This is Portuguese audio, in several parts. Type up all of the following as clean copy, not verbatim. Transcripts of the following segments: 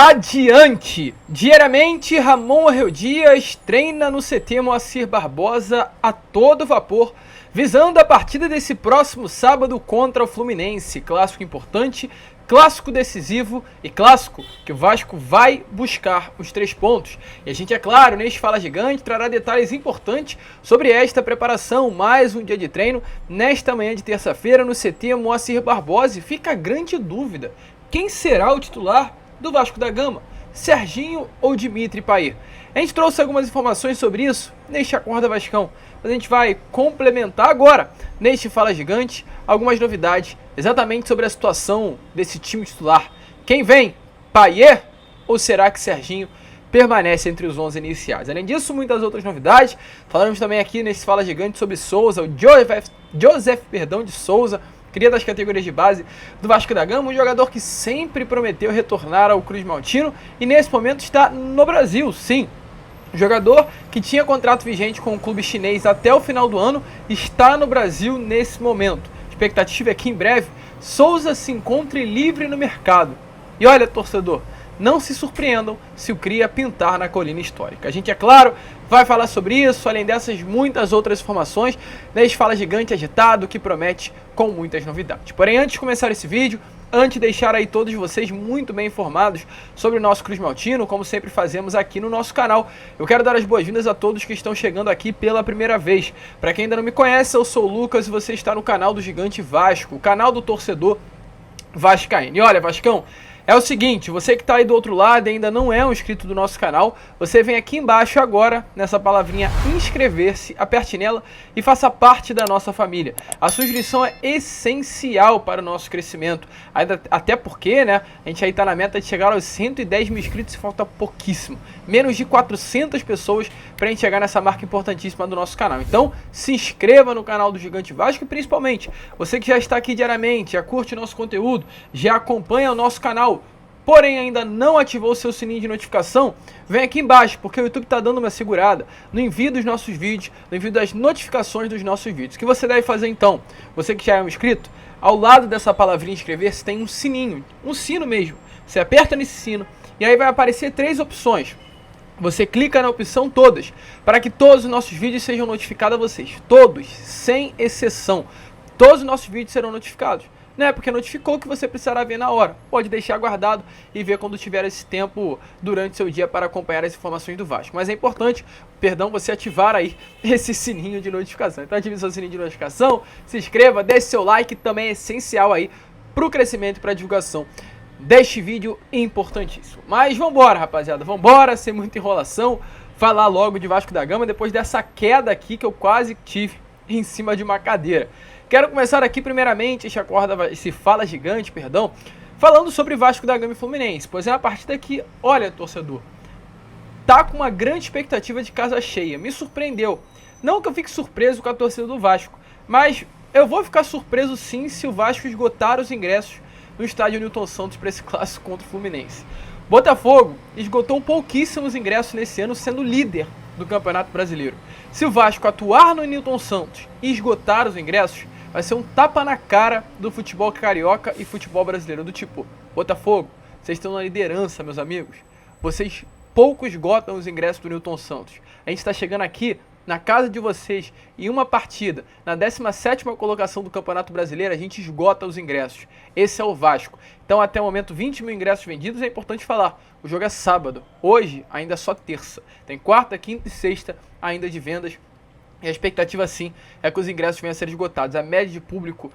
Adiante! Diariamente, Ramon Arreu Dias treina no CT Moacir Barbosa a todo vapor, visando a partida desse próximo sábado contra o Fluminense. Clássico importante, clássico decisivo e clássico que o Vasco vai buscar os 3 pontos. E a gente, é claro, neste Fala Gigante, trará detalhes importantes sobre esta preparação. Mais um dia de treino nesta manhã de terça-feira no CT Moacir Barbosa. E fica a grande dúvida: quem será o titular do Vasco da Gama? Serginho ou Dimitri Payet? A gente trouxe algumas informações sobre isso neste Acorda Vascão, mas a gente vai complementar agora, neste Fala Gigante, algumas novidades exatamente sobre a situação desse time titular. Quem vem? Payet ou será que Serginho permanece entre os 11 iniciais? Além disso, muitas outras novidades. Falaremos também aqui nesse Fala Gigante sobre Souza, o Joseph de Souza, cria das categorias de base do Vasco da Gama, um jogador que sempre prometeu retornar ao Cruz Maltino e nesse momento está no Brasil, sim. Jogador que tinha contrato vigente com o clube chinês até o final do ano está no Brasil nesse momento. Expectativa é que em breve Souza se encontre livre no mercado. E olha, torcedor, não se surpreendam se o Cria pintar na colina histórica. A gente, é claro, vai falar sobre isso, além dessas muitas outras informações, nesse Fala Gigante agitado que promete com muitas novidades. Porém, antes de começar esse vídeo, antes de deixar aí todos vocês muito bem informados sobre o nosso Cruz Maltino, como sempre fazemos aqui no nosso canal, eu quero dar as boas-vindas a todos que estão chegando aqui pela primeira vez. Para quem ainda não me conhece, eu sou o Lucas e você está no canal do Gigante Vasco, o canal do torcedor vascaíno. E olha, Vascão, é o seguinte, você que está aí do outro lado e ainda não é um inscrito do nosso canal, você vem aqui embaixo agora, nessa palavrinha inscrever-se, aperte nela e faça parte da nossa família. A sua inscrição é essencial para o nosso crescimento, até porque, né, a gente aí está na meta de chegar aos 110 mil inscritos e falta pouquíssimo. Menos de 400 pessoas para a gente chegar nessa marca importantíssima do nosso canal. Então, se inscreva no canal do Gigante Vasco e principalmente, você que já está aqui diariamente, já curte nosso conteúdo, já acompanha o nosso canal, porém ainda não ativou o seu sininho de notificação, vem aqui embaixo, porque o YouTube está dando uma segurada no envio dos nossos vídeos, no envio das notificações dos nossos vídeos. O que você deve fazer então? Você que já é um inscrito, ao lado dessa palavrinha inscrever-se tem um sininho, um sino mesmo. Você aperta nesse sino e aí vai aparecer 3 opções. Você clica na opção todas, para que todos os nossos vídeos sejam notificados a vocês. Todos, sem exceção. Todos os nossos vídeos serão notificados. Não é porque notificou que você precisará ver na hora. Pode deixar guardado e ver quando tiver esse tempo durante seu dia para acompanhar as informações do Vasco. Mas é importante, você ativar aí esse sininho de notificação. Então ative seu sininho de notificação, se inscreva, deixe seu like, também é essencial aí para o crescimento e para a divulgação deste vídeo importantíssimo. Mas vambora, rapaziada, vambora, sem muita enrolação, falar logo de Vasco da Gama depois dessa queda aqui que eu quase tive em cima de uma cadeira. Quero começar aqui primeiramente esse Fala Gigante, falando sobre Vasco da Gama e Fluminense, pois é uma partida que, olha, torcedor, tá com uma grande expectativa de casa cheia, me surpreendeu. Não que eu fique surpreso com a torcida do Vasco, mas eu vou ficar surpreso sim se o Vasco esgotar os ingressos no estádio Newton Santos para esse clássico contra o Fluminense. Botafogo esgotou pouquíssimos ingressos nesse ano, sendo líder do Campeonato Brasileiro. Se o Vasco atuar no Newton Santos e esgotar os ingressos, vai ser um tapa na cara do futebol carioca e futebol brasileiro, do tipo: Botafogo, vocês estão na liderança, meus amigos. Vocês pouco esgotam os ingressos do Newton Santos. A gente está chegando aqui na casa de vocês, em uma partida, na 17ª colocação do Campeonato Brasileiro, a gente esgota os ingressos. Esse é o Vasco. Então, até o momento, 20 mil ingressos vendidos. É importante falar, o jogo é sábado. Hoje, ainda é só terça. Tem quarta, quinta e sexta ainda de vendas. E a expectativa, sim, é que os ingressos venham a ser esgotados. A média de público,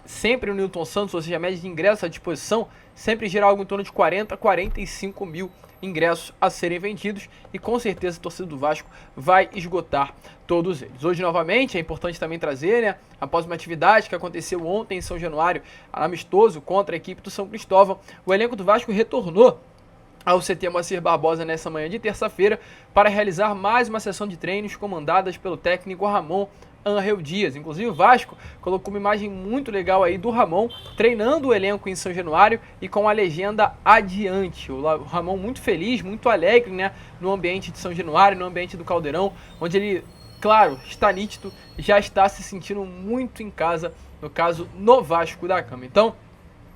sempre no Newton Santos, ou seja, a média de ingressos à disposição, sempre gira algo em torno de 40 a 45 mil ingressos a serem vendidos e com certeza a torcida do Vasco vai esgotar todos eles. Hoje, novamente, é importante também trazer, né, após uma atividade que aconteceu ontem em São Januário, amistoso contra a equipe do São Cristóvão, o elenco do Vasco retornou ao CT Moacir Barbosa nessa manhã de terça-feira para realizar mais uma sessão de treinos comandadas pelo técnico Ramon Arreu Dias. Inclusive o Vasco colocou uma imagem muito legal aí do Ramon treinando o elenco em São Januário e com a legenda adiante. O Ramon muito feliz, muito alegre, né, no ambiente de São Januário, no ambiente do Caldeirão, onde ele, claro, está nítido, já está se sentindo muito em casa, no caso, no Vasco da Gama. Então,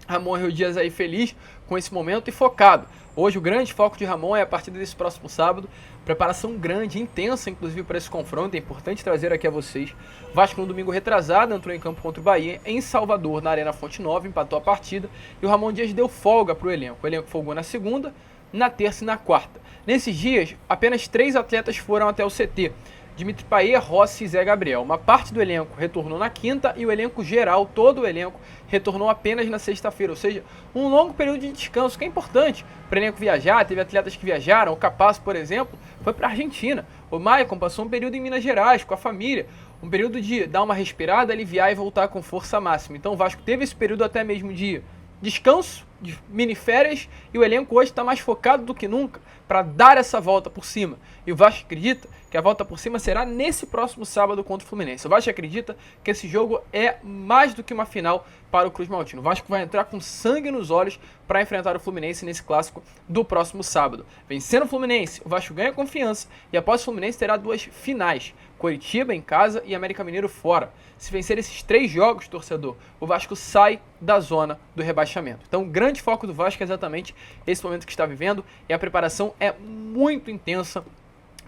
Ramon Arreu Dias aí feliz com esse momento e focado. Hoje o grande foco de Ramon é a partida desse próximo sábado, preparação grande, intensa inclusive para esse confronto, é importante trazer aqui a vocês. Vasco no domingo retrasado entrou em campo contra o Bahia em Salvador, na Arena Fonte Nova, empatou a partida e o Ramon Dias deu folga para o elenco. O elenco folgou na segunda, na terça e na quarta. Nesses dias, apenas 3 atletas foram até o CT. Dimitri Payet, Rossi e Zé Gabriel. Uma parte do elenco retornou na quinta e o elenco geral, todo o elenco, retornou apenas na sexta-feira. Ou seja, um longo período de descanso, que é importante para o elenco viajar. Teve atletas que viajaram, o Capasso, por exemplo, foi para a Argentina. O Maicon passou um período em Minas Gerais com a família. Um período de dar uma respirada, aliviar e voltar com força máxima. Então o Vasco teve esse período até mesmo de descanso, de mini férias, e o elenco hoje está mais focado do que nunca para dar essa volta por cima. E o Vasco acredita que a volta por cima será nesse próximo sábado contra o Fluminense. O Vasco acredita que esse jogo é mais do que uma final para o Cruz Maltino. O Vasco vai entrar com sangue nos olhos para enfrentar o Fluminense nesse clássico do próximo sábado. Vencendo o Fluminense, o Vasco ganha confiança e após o Fluminense terá 2 finais. Coritiba em casa e América Mineiro fora. Se vencer esses 3 jogos, torcedor, o Vasco sai da zona do rebaixamento. Então o grande foco do Vasco é exatamente esse momento que está vivendo e a preparação é muito intensa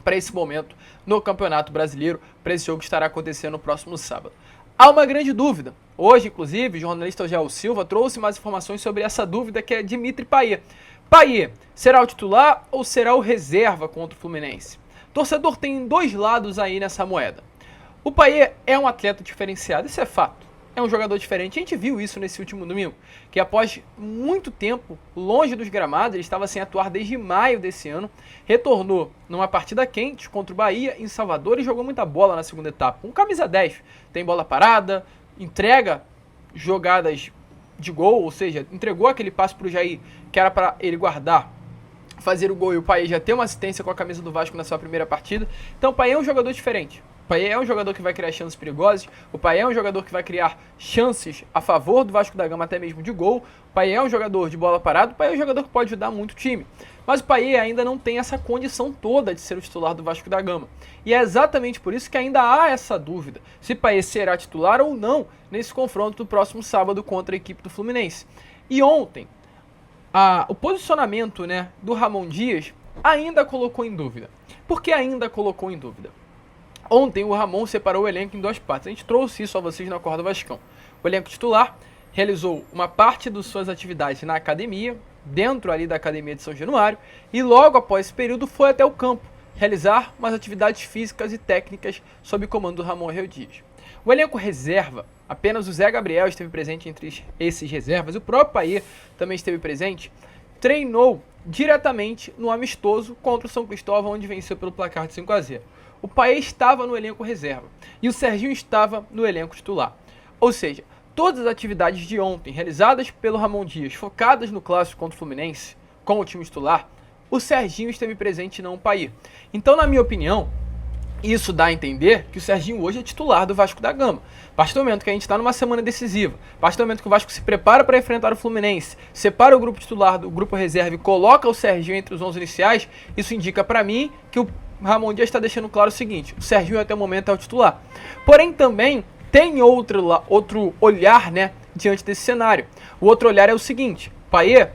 para esse momento no Campeonato Brasileiro, para esse jogo que estará acontecendo no próximo sábado. Há uma grande dúvida. Hoje, inclusive, o jornalista Jael Silva trouxe mais informações sobre essa dúvida, que é Dimitri Payet. Payet será o titular ou será o reserva contra o Fluminense? Torcedor, tem 2 lados aí nessa moeda. O Payet é um atleta diferenciado, isso é fato. É um jogador diferente. A gente viu isso nesse último domingo, que após muito tempo longe dos gramados, ele estava sem atuar desde maio desse ano, retornou numa partida quente contra o Bahia em Salvador e jogou muita bola na segunda etapa. Com camisa 10, tem bola parada, entrega jogadas de gol, ou seja, entregou aquele passe para o Jair, que era para ele guardar, fazer o gol, e o Payet já tem uma assistência com a camisa do Vasco na sua primeira partida. Então o Payet é um jogador diferente. O Payet é um jogador que vai criar chances perigosas, o Payet é um jogador que vai criar chances a favor do Vasco da Gama, até mesmo de gol. O Payet é um jogador de bola parada, o Payet é um jogador que pode ajudar muito o time. Mas o Payet ainda não tem essa condição toda de ser o titular do Vasco da Gama. E é exatamente por isso que ainda há essa dúvida, se Payet será titular ou não nesse confronto do próximo sábado contra a equipe do Fluminense. E ontem, o posicionamento, do Ramon Dias ainda colocou em dúvida. Por que ainda colocou em dúvida? Ontem o Ramon separou o elenco em 2 partes. A gente trouxe isso a vocês na Corda Vascão. O elenco titular realizou uma parte das suas atividades na academia, dentro ali da academia de São Januário, e logo após esse período foi até o campo realizar umas atividades físicas e técnicas sob comando do Ramon Dias. O elenco reserva, apenas o Zé Gabriel esteve presente entre esses reservas, o próprio Payet também esteve presente, treinou diretamente no amistoso contra o São Cristóvão, onde venceu pelo placar de 5-0. O Payet estava no elenco reserva e o Serginho estava no elenco titular. Ou seja, todas as atividades de ontem realizadas pelo Ramon Dias, focadas no clássico contra o Fluminense, com o time titular, o Serginho esteve presente e não o Payet. Então, na minha opinião, isso dá a entender que o Serginho hoje é titular do Vasco da Gama. A partir do momento que a gente está numa semana decisiva, a partir do momento que o Vasco se prepara para enfrentar o Fluminense, separa o grupo titular do grupo reserva e coloca o Serginho entre os 11 iniciais, isso indica para mim que o Ramon Dias está deixando claro o seguinte: o Serginho até o momento é o titular. Porém também tem outro olhar, diante desse cenário. O outro olhar é o seguinte: Payet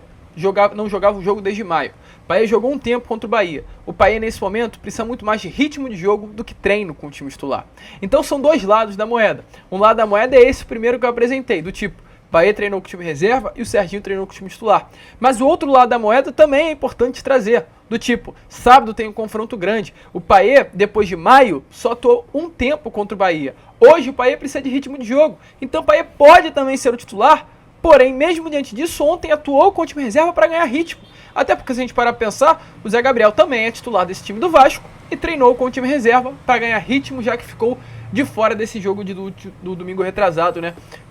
não jogava o jogo desde maio. Payet jogou um tempo contra o Bahia. O Payet nesse momento precisa muito mais de ritmo de jogo do que treino com o time titular. Então são 2 lados da moeda. Um lado da moeda é esse primeiro que eu apresentei, do tipo, Payet treinou com o time reserva e o Serginho treinou com o time titular. Mas o outro lado da moeda também é importante trazer, do tipo, sábado tem um confronto grande. O Payet, depois de maio, só atuou um tempo contra o Bahia. Hoje o Payet precisa de ritmo de jogo. Então o Payet pode também ser o titular, porém, mesmo diante disso, ontem atuou com o time reserva para ganhar ritmo. Até porque, se a gente parar para pensar, o Zé Gabriel também é titular desse time do Vasco e treinou com o time reserva para ganhar ritmo, já que ficou de fora desse jogo do domingo retrasado,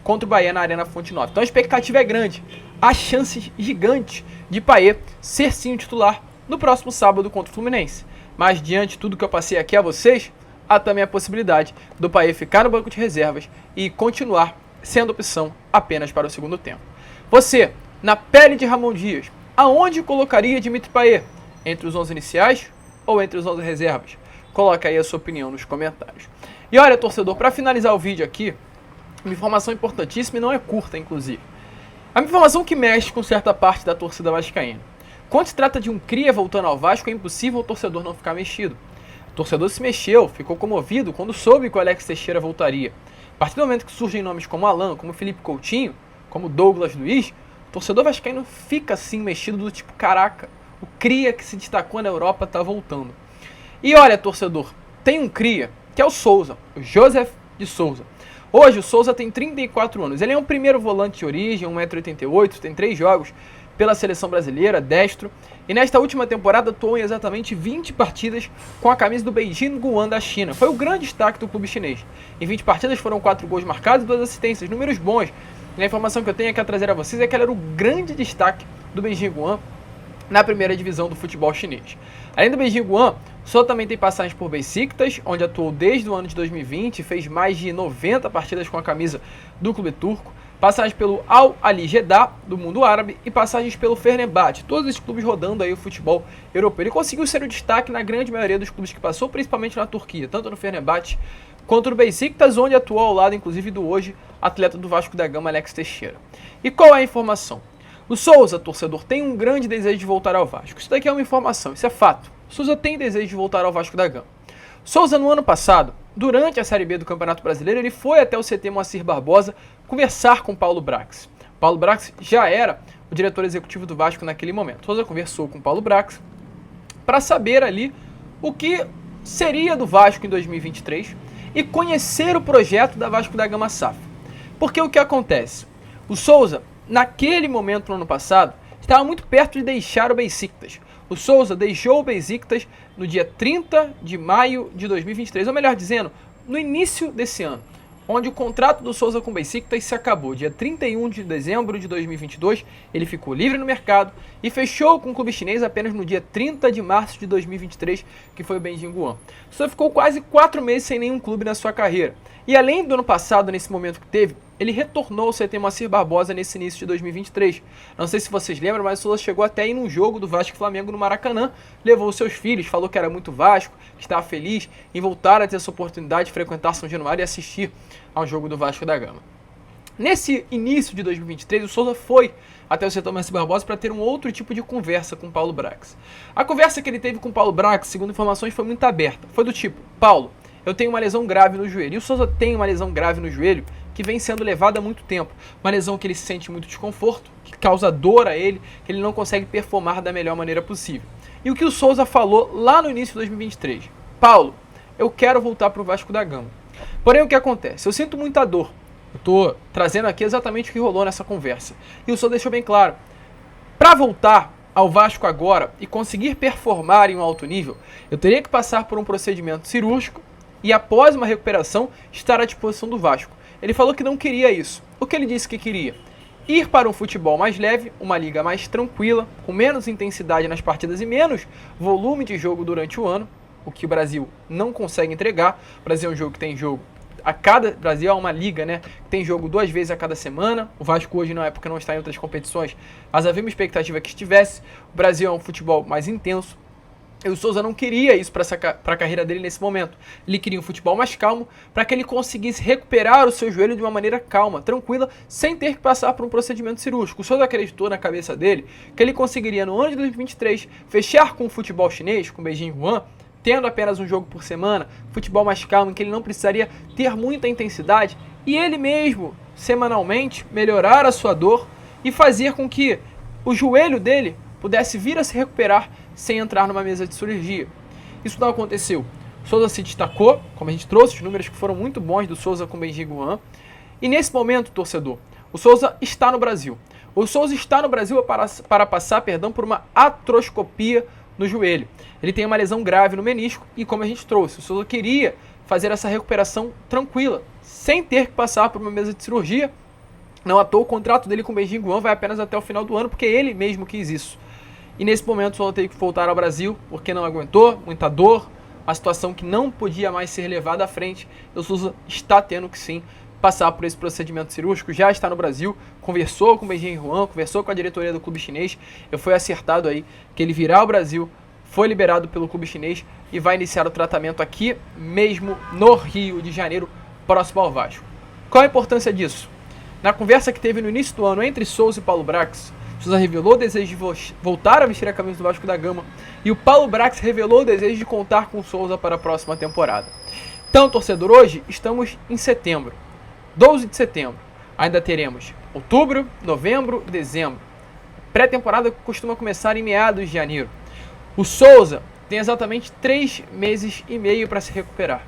contra o Bahia na Arena Fonte Nova. Então a expectativa é grande. Há chances gigantes de Payet ser sim o titular no próximo sábado contra o Fluminense. Mas diante de tudo que eu passei aqui a vocês, há também a possibilidade do Payet ficar no banco de reservas e continuar sendo opção apenas para o segundo tempo. Você, na pele de Ramon Dias, aonde colocaria Dimitri Payet? Entre os 11 iniciais ou entre os 11 reservas? Coloca aí a sua opinião nos comentários. E olha, torcedor, para finalizar o vídeo aqui, uma informação importantíssima e não é curta, inclusive. A informação que mexe com certa parte da torcida vascaína. Quando se trata de um cria voltando ao Vasco, é impossível o torcedor não ficar mexido. O torcedor se mexeu, ficou comovido quando soube que o Alex Teixeira voltaria. A partir do momento que surgem nomes como Alan, como Felipe Coutinho, como Douglas Luiz, o torcedor vascaíno fica assim mexido do tipo, caraca, o cria que se destacou na Europa está voltando. E olha, torcedor, tem um cria, que é o Souza, o Joseph de Souza. Hoje o Souza tem 34 anos, ele é um primeiro volante de origem, 1,88 m, tem 3 jogos pela seleção brasileira, destro, e nesta última temporada atuou em exatamente 20 partidas com a camisa do Beijing Guoan da China. Foi o grande destaque do clube chinês. Em 20 partidas foram 4 gols marcados e 2 assistências, números bons. E a informação que eu tenho aqui a trazer a vocês é que ele era o grande destaque do Beijing Guoan na primeira divisão do futebol chinês. Além do Beijing Guoan, Souza também tem passagens por Beşiktaş, onde atuou desde o ano de 2020 e fez mais de 90 partidas com a camisa do clube turco, passagens pelo Al Ahly Jeddah, do mundo árabe, e passagens pelo Fenerbahçe, todos esses clubes rodando aí o futebol europeu. Ele conseguiu ser o destaque na grande maioria dos clubes que passou, principalmente na Turquia, tanto no Fenerbahçe quanto no Beşiktaş, onde atuou ao lado, inclusive, do hoje atleta do Vasco da Gama, Alex Teixeira. E qual é a informação? O Souza, torcedor, tem um grande desejo de voltar ao Vasco. Isso daqui é uma informação, isso é fato. O Souza tem desejo de voltar ao Vasco da Gama. Souza, no ano passado, durante a Série B do Campeonato Brasileiro, ele foi até o CT Moacir Barbosa conversar com Paulo Brax. Paulo Brax já era o diretor executivo do Vasco naquele momento. Souza conversou com Paulo Brax para saber ali o que seria do Vasco em 2023 e conhecer o projeto da Vasco da Gama SAF. Porque o que acontece? O Souza, naquele momento no ano passado, estava muito perto de deixar o Beşiktaş. O Souza deixou o Beşiktaş no dia 30 de maio de 2023, ou melhor dizendo, no início desse ano, onde o contrato do Souza com o Beşiktaş se acabou. Dia 31 de dezembro de 2022, ele ficou livre no mercado e fechou com o clube chinês apenas no dia 30 de março de 2023, que foi o Beijing Guoan. O Souza ficou quase 4 meses sem nenhum clube na sua carreira. E além do ano passado, nesse momento que teve, ele retornou ao CT Moacir Barbosa nesse início de 2023. Não sei se vocês lembram, mas o Souza chegou até ir num jogo do Vasco e Flamengo no Maracanã, levou seus filhos, falou que era muito Vasco, que estava feliz em voltar a ter essa oportunidade de frequentar São Januário e assistir ao jogo do Vasco da Gama. Nesse início de 2023, o Souza foi até o CT Moacir Barbosa para ter um outro tipo de conversa com o Paulo Brax. A conversa que ele teve com o Paulo Brax, segundo informações, foi muito aberta. Foi do tipo, Paulo, eu tenho uma lesão grave no joelho. E o Souza tem uma lesão grave no joelho que vem sendo levada há muito tempo. Uma lesão que ele sente muito desconforto, que causa dor a ele, que ele não consegue performar da melhor maneira possível. E o que o Souza falou lá no início de 2023? Paulo, eu quero voltar para o Vasco da Gama. Porém, o que acontece? Eu sinto muita dor. Eu estou trazendo aqui exatamente o que rolou nessa conversa. E o Souza deixou bem claro. Para voltar ao Vasco agora e conseguir performar em um alto nível, eu teria que passar por um procedimento cirúrgico e após uma recuperação estar à disposição do Vasco. Ele falou que não queria isso. O que ele disse que queria? Ir para um futebol mais leve, uma liga mais tranquila, com menos intensidade nas partidas e menos volume de jogo durante o ano, o que o Brasil não consegue entregar. O Brasil é um jogo que tem jogo Brasil é uma liga, né? Tem jogo 2 vezes a cada semana. O Vasco hoje na época não está em outras competições, mas havia uma expectativa que estivesse. O Brasil é um futebol mais intenso. E o Souza não queria isso para a carreira dele nesse momento. Ele queria um futebol mais calmo, para que ele conseguisse recuperar o seu joelho de uma maneira calma, tranquila, sem ter que passar por um procedimento cirúrgico. O Souza acreditou na cabeça dele que ele conseguiria no ano de 2023 fechar com o futebol chinês, com o Beijing Guoan, tendo apenas um jogo por semana, futebol mais calmo, em que ele não precisaria ter muita intensidade, e ele mesmo, semanalmente, melhorar a sua dor e fazer com que o joelho dele pudesse vir a se recuperar sem entrar numa mesa de cirurgia. Isso não aconteceu. Souza se destacou, como a gente trouxe os números que foram muito bons do Souza com o Beijing Guoan, e nesse momento, torcedor, o Souza está no Brasil. O Souza está no Brasil para passar por uma artroscopia no joelho. Ele tem uma lesão grave no menisco e, como a gente trouxe, o Souza queria fazer essa recuperação tranquila, sem ter que passar por uma mesa de cirurgia. Não à toa, o contrato dele com o Beijing Guoan vai apenas até o final do ano, porque ele mesmo quis isso. E nesse momento o Souza teve que voltar ao Brasil, porque não aguentou, muita dor, uma situação que não podia mais ser levada à frente. O Souza está tendo que sim passar por esse procedimento cirúrgico, já está no Brasil, conversou com o Beijing Guoan, conversou com a diretoria do clube chinês, foi acertado aí que ele virá ao Brasil, foi liberado pelo clube chinês e vai iniciar o tratamento aqui mesmo no Rio de Janeiro, próximo ao Vasco. Qual a importância disso? Na conversa que teve no início do ano entre Souza e Paulo Brax, Souza revelou o desejo de voltar a vestir a camisa do Vasco da Gama. E o Paulo Brax revelou o desejo de contar com o Souza para a próxima temporada. Então, torcedor, hoje estamos em setembro, 12 de setembro. Ainda teremos outubro, novembro, dezembro. Pré-temporada costuma começar em meados de janeiro. O Souza tem exatamente 3 meses e meio para se recuperar.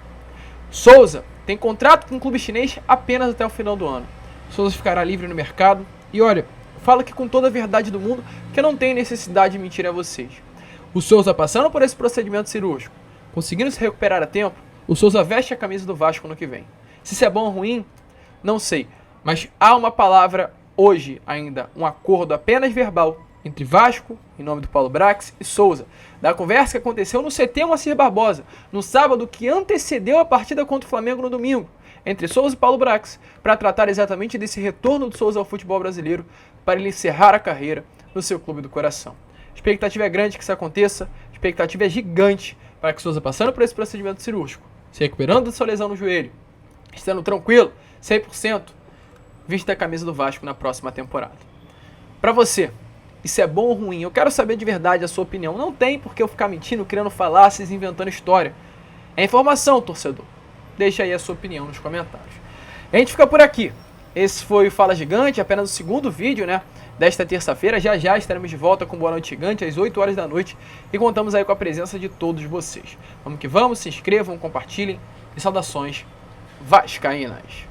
Souza tem contrato com o clube chinês apenas até o final do ano. Souza ficará livre no mercado. E olha, falo aqui com toda a verdade do mundo, que eu não tenho necessidade de mentir a vocês. O Souza passando por esse procedimento cirúrgico, conseguindo se recuperar a tempo, o Souza veste a camisa do Vasco no que vem. Se isso é bom ou ruim, não sei. Mas há uma palavra hoje ainda, um acordo apenas verbal entre Vasco, em nome do Paulo Brax, e Souza, da conversa que aconteceu no CT Moacir Barbosa, no sábado que antecedeu a partida contra o Flamengo no domingo, entre Souza e Paulo Brax, para tratar exatamente desse retorno do Souza ao futebol brasileiro, para ele encerrar a carreira no seu clube do coração. A expectativa é grande que isso aconteça, a expectativa é gigante para que Souza, passando por esse procedimento cirúrgico, se recuperando da sua lesão no joelho, estando tranquilo, 100%, vista a camisa do Vasco na próxima temporada. Para você, isso é bom ou ruim? Eu quero saber de verdade a sua opinião. Não tem por que eu ficar mentindo, criando falácias, inventando história. É informação, torcedor. Deixa aí a sua opinião nos comentários. A gente fica por aqui. Esse foi o Fala Gigante, apenas o segundo vídeo, desta terça-feira. Já estaremos de volta com Boa Noite Gigante, às 8 horas da noite. E contamos aí com a presença de todos vocês. Vamos que vamos, se inscrevam, compartilhem. E saudações vascaínas.